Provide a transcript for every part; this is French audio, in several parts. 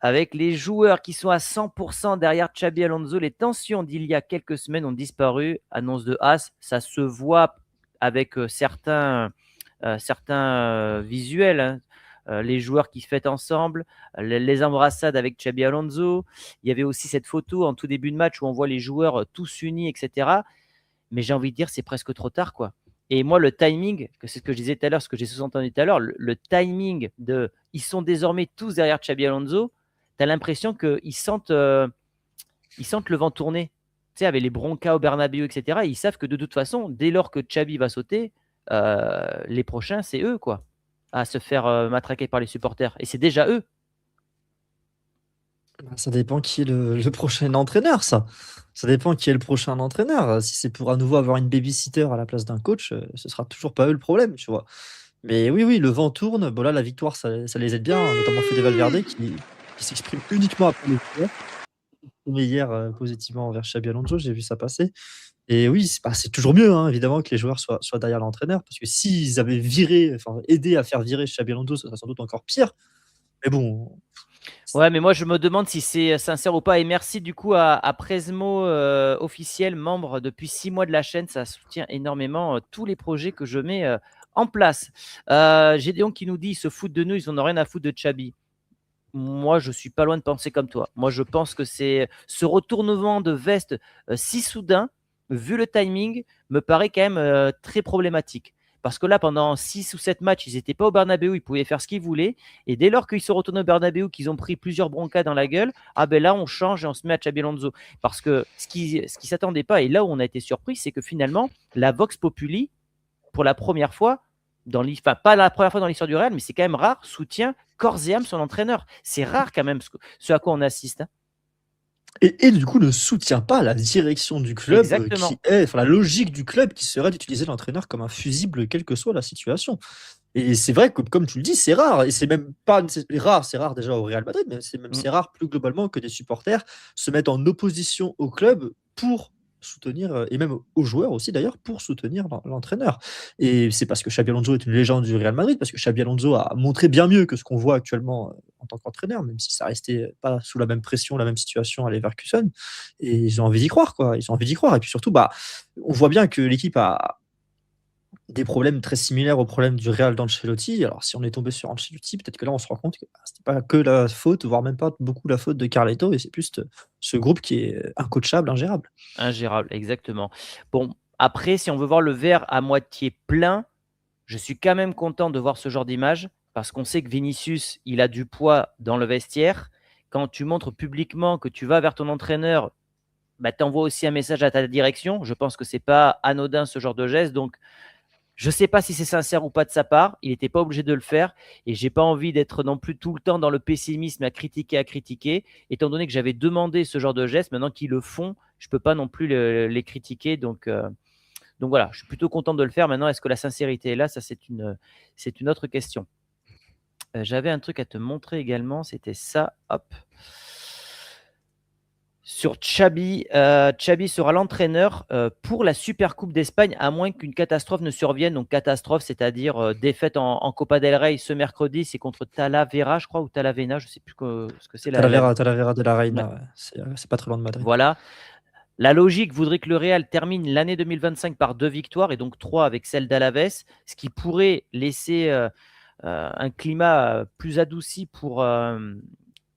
avec les joueurs qui sont à 100% derrière Xabi Alonso. Les tensions d'il y a quelques semaines ont disparu. Annonce de As, ça se voit avec certains visuels, hein. Les joueurs qui fêtent ensemble, les embrassades avec Xabi Alonso. Il y avait aussi cette photo en tout début de match où on voit les joueurs tous unis, etc. Mais j'ai envie de dire, c'est presque trop tard, quoi. Et moi, le timing, c'est ce que je disais tout à l'heure, ce que j'ai sous-entendu tout à l'heure, le timing de ils sont désormais tous derrière Xabi Alonso, tu as l'impression qu'ils sentent le vent tourner. Tu sais, avec les broncas au Bernabéu, etc. Ils savent que de toute façon, dès lors que Xabi va sauter, les prochains, c'est eux, quoi, à se faire matraquer par les supporters. Et c'est déjà eux. Ça dépend qui est le prochain entraîneur, ça. Ça dépend qui est le prochain entraîneur. Si c'est pour à nouveau avoir une babysitter à la place d'un coach, ce sera toujours pas eux le problème, tu vois? Mais oui, oui, le vent tourne. Bon là, la victoire, ça les aide bien, notamment Fede Valverde qui s'exprime uniquement après les joueurs. Mais hier, positivement envers Xabi Alonso, j'ai vu ça passer. Et oui, c'est toujours mieux, hein, évidemment, que les joueurs soient derrière l'entraîneur, parce que s'ils avaient viré, enfin aidé à faire virer Xabi Alonso, ça serait sans doute encore pire. Mais bon, Ouais, mais moi, je me demande si c'est sincère ou pas. Et merci du coup à Presmo officiel, membre depuis 6 mois de la chaîne. Ça soutient énormément tous les projets que je mets en place. Gédéon qui nous dit ils se foutent de nous, ils n'en ont rien à foutre de Xabi. Moi, je suis pas loin de penser comme toi. Moi, je pense que c'est ce retournement de veste si soudain, vu le timing, me paraît quand même très problématique. Parce que là, pendant 6 ou 7 matchs, ils n'étaient pas au Bernabéu, ils pouvaient faire ce qu'ils voulaient. Et dès lors qu'ils sont retournés au Bernabéu, qu'ils ont pris plusieurs broncas dans la gueule, ah ben là, on change et on se met à Xabi Alonso. Parce que ce qui s'attendait pas, et là où on a été surpris, c'est que finalement, la Vox Populi, pour la première fois, enfin, pas la première fois dans l'histoire du Real, mais c'est quand même rare, soutient corps et âme son entraîneur. C'est rare quand même ce à quoi on assiste, hein. et du coup ne soutient pas la direction du club, Exactement. la logique du club qui serait d'utiliser l'entraîneur comme un fusible, quelle que soit la situation. Et c'est vrai que, comme tu le dis, c'est rare, et c'est même pas rare, c'est rare déjà au Real Madrid, mais Mm. c'est rare plus globalement que des supporters se mettent en opposition au club pour soutenir, et même aux joueurs aussi d'ailleurs, pour soutenir l'entraîneur. Et c'est parce que Xabi Alonso est une légende du Real Madrid, parce que Xabi Alonso a montré bien mieux que ce qu'on voit actuellement en tant qu'entraîneur, même si ça restait pas sous la même pression, la même situation à Leverkusen. Et ils ont envie d'y croire, quoi. Ils ont envie d'y croire. Et puis surtout, bah, on voit bien que l'équipe a des problèmes très similaires aux problèmes du Real d'Ancelotti. Alors, si on est tombé sur Ancelotti, peut-être que là, on se rend compte que c'était pas que la faute, voire même pas beaucoup la faute de Carleto, et c'est plus ce groupe qui est incoachable, ingérable. Ingérable, exactement. Bon, après, si on veut voir le verre à moitié plein, je suis quand même content de voir ce genre d'image parce qu'on sait que Vinicius, il a du poids dans le vestiaire. Quand tu montres publiquement que tu vas vers ton entraîneur, bah, tu envoies aussi un message à ta direction. Je pense que c'est pas anodin ce genre de geste. Donc, je ne sais pas si c'est sincère ou pas de sa part. Il n'était pas obligé de le faire. Et j'ai pas envie d'être non plus tout le temps dans le pessimisme à critiquer. Étant donné que j'avais demandé ce genre de geste, maintenant qu'ils le font, je ne peux pas non plus les critiquer. Donc voilà, je suis plutôt content de le faire. Maintenant, est-ce que la sincérité est là? Ça, c'est une autre question. J'avais un truc à te montrer également. C'était ça. Hop. Sur Xabi, Xabi sera l'entraîneur pour la Super Coupe d'Espagne, à moins qu'une catastrophe ne survienne. Donc catastrophe, c'est-à-dire défaite en Copa del Rey ce mercredi, c'est contre Talavera, je crois, ou Talavena, je ne sais plus ce que c'est. Talavera de la Ouais, Reina, ouais. C'est pas très loin de Madrid. voilà. La logique voudrait que le Real termine l'année 2025 par 2 victoires et donc 3 avec celle d'Alaves, ce qui pourrait laisser un climat plus adouci pour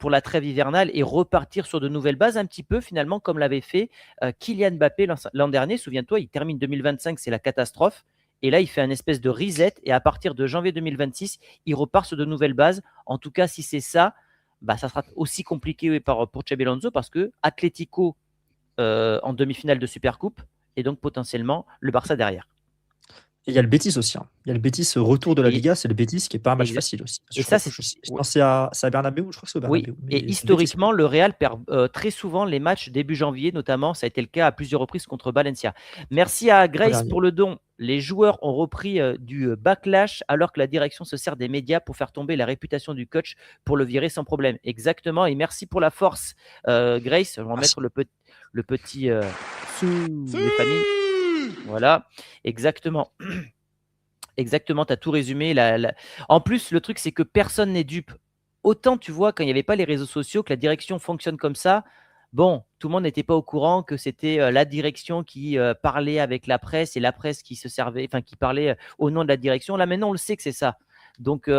la trêve hivernale et repartir sur de nouvelles bases, un petit peu finalement comme l'avait fait Kylian Mbappé l'an dernier. Souviens-toi, il termine 2025, c'est la catastrophe. Et là, il fait un espèce de reset. Et à partir de janvier 2026, il repart sur de nouvelles bases. En tout cas, si c'est ça, bah, ça sera aussi compliqué pour Xabi Alonso parce que Atlético en demi-finale de Supercoupe et donc potentiellement le Barça derrière. Et il y a le Betis aussi, hein. Il y a le Betis, retour de la Et, Liga, c'est le Betis qui est pas un match exa- facile aussi. et Je ça, crois, c'est. non, c'est à Bernabéu, je crois que c'est au Oui, Bernabéu, et mais c'est le Betis. historiquement, le Real perd très souvent les matchs début janvier, notamment. Ça a été le cas à plusieurs reprises contre Valencia. Merci à Pas Grace dernier. pour le don. Les joueurs ont repris du backlash alors que la direction se sert des médias pour faire tomber la réputation du coach pour le virer sans problème. Exactement. Et merci pour la force, Grace. On va Merci. mettre le petit sous les familles. Voilà, exactement. Exactement, tu as tout résumé. En plus, le truc, c'est que personne n'est dupe. autant tu vois, quand il n'y avait pas les réseaux sociaux, que la direction fonctionne comme ça, bon, tout le monde n'était pas au courant que c'était la direction qui parlait avec la presse et la presse qui se servait, enfin qui parlait au nom de la direction. Là maintenant, on le sait que c'est ça. Donc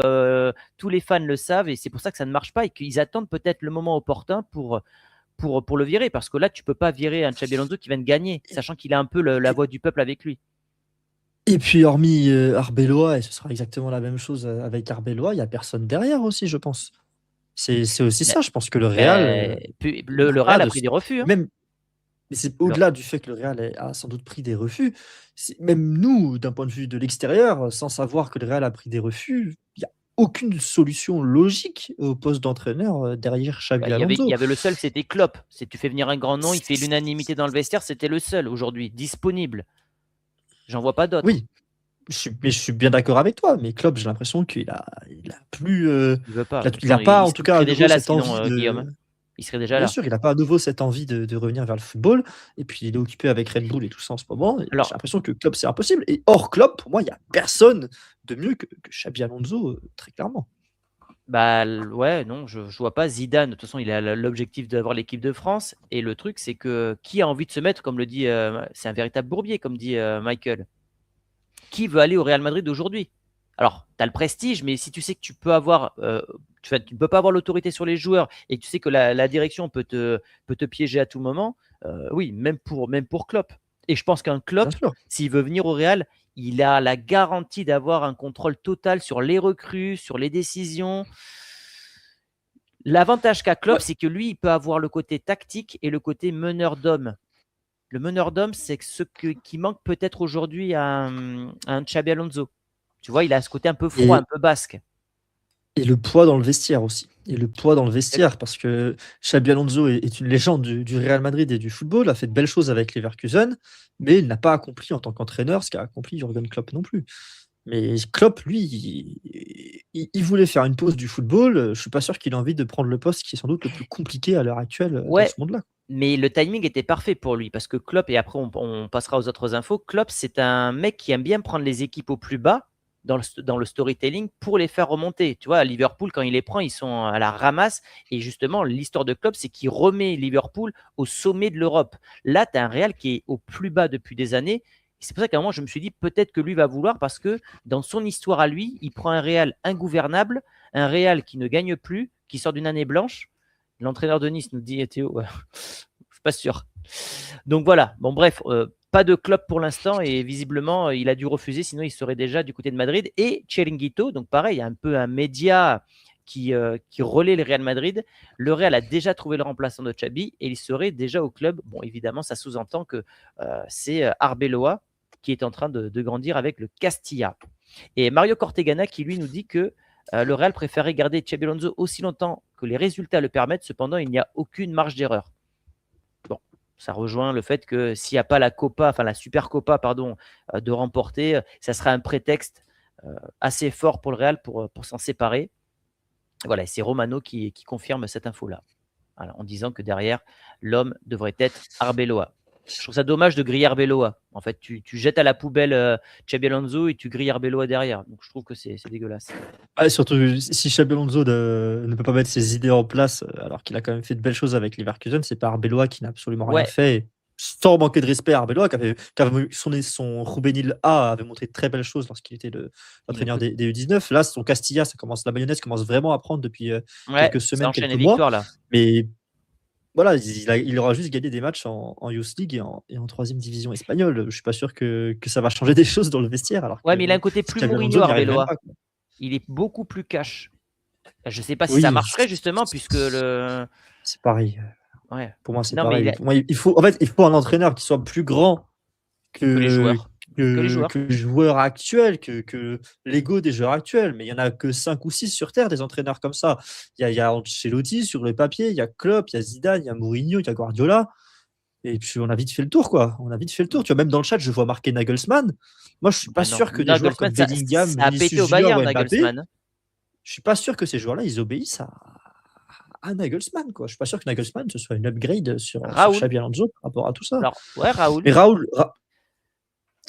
tous les fans le savent et c'est pour ça que ça ne marche pas et qu'ils attendent peut-être le moment opportun pour le virer. Parce que là, tu peux pas virer un Xabi Alonso qui vient de gagner, sachant qu'il a un peu la voix du peuple avec lui. Et puis hormis, Arbeloa et ce sera exactement la même chose, avec Arbeloa, il y a personne derrière aussi, je pense. C'est aussi Mais, ça, je pense que le Real, puis n'a le pas Real a de pris des refus. Hein. même mais c'est Le- au-delà du fait que le Real a sans doute pris des refus, c'est même nous, d'un point de vue de l'extérieur, sans savoir que le Real a pris des refus, il y a aucune solution logique au poste d'entraîneur, derrière Bah, Xabi il y Alonso. avait le seul, c'était Klopp. Si tu fais venir un grand nom, il fait C l'unanimité dans le vestiaire, c'était le seul aujourd'hui, disponible. J'en vois pas d'autres. Oui, je suis bien d'accord avec toi, mais Klopp, j'ai l'impression qu'il a plus, Il veut pas. De toute il a façon, pas il en tout cas à serait déjà nouveau là cette sinon, envie Guillaume. Hein. de Il serait déjà bien là. sûr, il a pas à nouveau cette envie de revenir vers le football et puis il est occupé avec Red Bull et tout ça en ce moment et j'ai Alors, l'impression que Klopp, c'est impossible et hors Klopp, pour moi, il y a personne de mieux que Xabi Alonso, très clairement. bah ouais, non, je vois pas Zidane. De toute façon, il a l'objectif d'avoir l'équipe de France. Et le truc, c'est que qui a envie de se mettre, comme le dit, c'est un véritable bourbier, comme dit Michael. Qui veut aller au Real Madrid aujourd'hui? Alors, tu as le prestige, mais si tu sais que tu peux avoir, tu ne peux pas avoir l'autorité sur les joueurs et que tu sais que la direction peut te piéger à tout moment, oui, même pour Klopp. Et je pense qu'un Bien Klopp, sûr. s'il veut venir au Real, il a la garantie d'avoir un contrôle total sur les recrues, sur les décisions. L'avantage qu'a Klopp, Ouais c'est que lui, il peut avoir le côté tactique et le côté meneur d'hommes. Le meneur d'hommes, c'est qui manque peut-être aujourd'hui à un Xabi Alonso. Tu vois, il a ce côté un peu froid, un et peu basque. et le poids dans le vestiaire aussi et le poids dans le vestiaire parce que Xabi Alonso est une légende du Real Madrid et du football, a fait de belles choses avec Leverkusen, mais il n'a pas accompli en tant qu'entraîneur ce qu'a accompli Jürgen Klopp non plus. Mais Klopp, lui, il voulait faire une pause du football, je suis pas sûr qu'il ait envie de prendre le poste qui est sans doute le plus compliqué à l'heure actuelle, dans Ouais, ce monde-là. mais le timing était parfait pour lui parce que Klopp, et après on passera aux autres infos, Klopp, c'est un mec qui aime bien prendre les équipes au plus bas dans le storytelling pour les faire remonter. Tu vois, à Liverpool, quand il les prend, ils sont à la ramasse. Et justement, l'histoire de Klopp, c'est qu'il remet Liverpool au sommet de l'Europe. Là, tu as un Real qui est au plus bas depuis des années. C'est pour ça qu'à un moment, je me suis dit peut-être que lui va vouloir parce que dans son histoire à lui, il prend un Real ingouvernable, un Real qui ne gagne plus, qui sort d'une année blanche. L'entraîneur de Nice nous dit Théo, je suis pas sûr. Donc voilà, bon bref, pas de club pour l'instant et visiblement il a dû refuser, sinon il serait déjà du côté de Madrid. Et Chiringuito, donc pareil, un peu un média qui relaie le Real Madrid. Le Real a déjà trouvé le remplaçant de Xabi et il serait déjà au club. Bon, évidemment, ça sous-entend que c'est Arbeloa qui est en train de grandir avec le Castilla. Et Mario Cortegana qui lui nous dit que le Real préférait garder Xabi Alonso aussi longtemps que les résultats le permettent. Cependant, il n'y a aucune marge d'erreur. Bon, ça rejoint le fait que s'il n'y a pas la Copa, enfin la Super Copa, pardon, de remporter, ça sera un prétexte assez fort pour le Real pour s'en séparer. Voilà, c'est Romano qui confirme cette info-là, voilà, en disant que derrière, l'homme devrait être Arbeloa. Je trouve ça dommage de griller Arbeloa. En fait, tu jettes à la poubelle Xabi Alonso et tu grilles Arbeloa derrière. Donc, je trouve que c'est dégueulasse. Ouais, surtout si Xabi Alonso ne peut pas mettre ses idées en place, alors qu'il a quand même fait de belles choses avec Leverkusen, c'est pas Arbeloa qui n'a absolument rien Ouais, fait. Sans manquer de respect à Arbeloa qui avait son Juvenil A avait montré de très belles choses lorsqu'il était il ne l'entraîneur peut. des U19. Là, son Castilla, la mayonnaise commence vraiment à prendre depuis, Ouais, quelques ça semaines, enchaîne quelques les mois. victoires là. Mais voilà, il aura juste gagné des matchs en Youth League et en 3e division espagnole. Je suis pas sûr que ça va changer des choses dans le vestiaire alors Ouais, mais il a un que côté plus Xabi Alonso Mourinho, n'y arrive même Arbeloa. pas, quoi. Il est beaucoup plus cash. Je ne sais pas si ça Oui, marcherait justement, puisque le. c'est pareil. Ouais. Pour moi, c'est Non, mais pareil. Pour moi, il faut, en fait, il faut un entraîneur qui soit plus grand que les que, joueurs. Que les joueurs. que les joueurs actuels, que l'ego des joueurs actuels. Mais il y en a que 5 ou 6 sur Terre, des entraîneurs comme ça. Il y a Ancelotti sur le papier, il y a Klopp, il y a Zidane, il y a Mourinho, il y a Guardiola. Et puis, on a vite fait le tour, quoi. On a vite fait le tour. Tu vois, même dans le chat, je vois marqué Nagelsmann. Moi, je suis pas Ah non, sûr que des joueurs comme Nagelsmann, Bellingham, ça a pété Vinicius au Junior ou Bayern, Mbappé, Nagelsmann. je suis pas sûr que ces joueurs-là, ils obéissent à Nagelsmann, quoi. Je suis pas sûr que Nagelsmann, ce soit une upgrade sur Raoul. Xabi Alonso par rapport à tout ça. Alors, ouais, Raoul. Mais En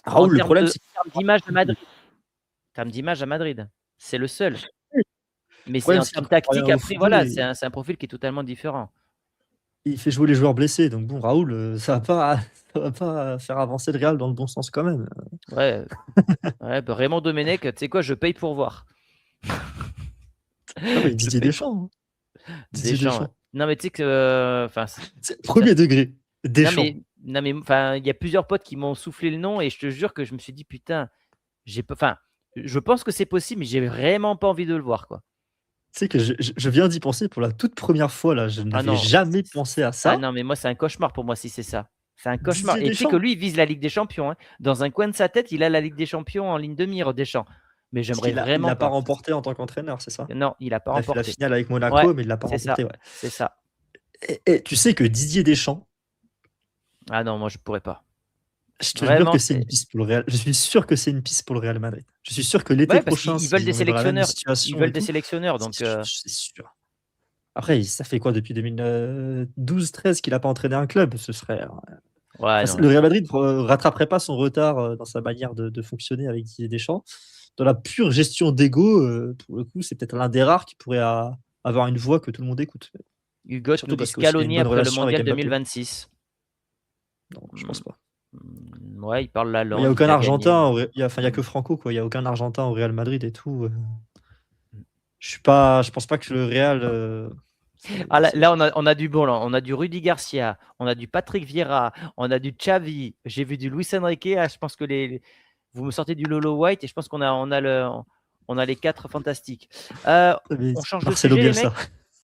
Raoul, le termes problème, c'est d'image à Madrid. En termes d'image à Madrid. C'est le seul. Mais Le c'est problème, en c'est qu'il termes comprend rien tactiques, au après, football voilà, et c'est un profil qui est totalement différent. il fait jouer les joueurs blessés. Donc bon, Raoul, ça va pas ça va pas faire avancer le Real dans le bon sens quand même. Ouais, ouais, bah, Raymond Domenech, tu sais quoi? Je paye pour voir. Ah mais Je Didier paye pour Deschamps, hein. Didier Deschamps, ouais. Deschamps. Non, mais tu sais que, enfin, C'est ça 1er degré, non, Deschamps. mais enfin, il y a plusieurs potes qui m'ont soufflé le nom et je te jure que je me suis dit: «Putain, j'ai pas» enfin, je pense que c'est possible, mais j'ai vraiment pas envie de le voir, quoi. Tu sais que je viens d'y penser pour la toute première fois là, je Ah n'avais non, jamais pensé à ah ça. non, mais moi, c'est un cauchemar pour moi si c'est ça. C'est un cauchemar Didier et tu sais que Deschamps. lui, il vise la Ligue des champions, hein. Dans un coin de sa tête, il a la Ligue des champions en ligne de mire, Deschamps. Mais Parce j'aimerais qu'il vraiment l'a pas pas. remporté en tant qu'entraîneur, c'est ça? Non, il a pas Il a fait la remporté. finale avec Ouais, Monaco, mais il l'a pas c'est remporté, ça, ouais. c'est ça. Et tu sais que Didier Deschamps, Ah non, moi, je pourrais pas. je te jure Vraiment, que c'est c'est une piste pour le Real. Je suis sûr que c'est une piste pour le Real Madrid. Je suis sûr que l'été ouais, parce prochain, qu'ils veulent des si on est dans la même sélectionneurs. Ils situation veulent et des tout, sélectionneurs, donc c'est sûr. Après, ça fait quoi depuis 2012-13 qu'il a pas entraîné un club? Ce serait ouais, enfin, non, le Real Madrid rattraperait pas son retard, dans sa manière de fonctionner avec Didier Deschamps. Dans la pure gestion d'ego, pour le coup, c'est peut-être l'un des rares qui pourrait avoir une voix que tout le monde écoute. Hugot nous Surtout dit parce qu'aussi il a une Scaloni bonne après le relation avec mondial Mbappé. 2026. Non, je Mmh, pense pas. ouais, il parle la Il y a langue, aucun il a gagné. Argentin au Ré il y a enfin, il y a Mmh. que Franco, quoi. Il y a aucun Argentin au Real Madrid et tout. Mmh. Je pense pas que le Real, Ah là, c'est là on a du bon là, on a du Rudy Garcia, on a du Patrick Vieira, on a du Xavi, j'ai vu du Luis Enrique. Ah, je pense que vous me sortez du Lolo White et je pense qu'on a les 4 fantastiques. Heu, mais on change de Marcelo sujet les Bielsa. mecs?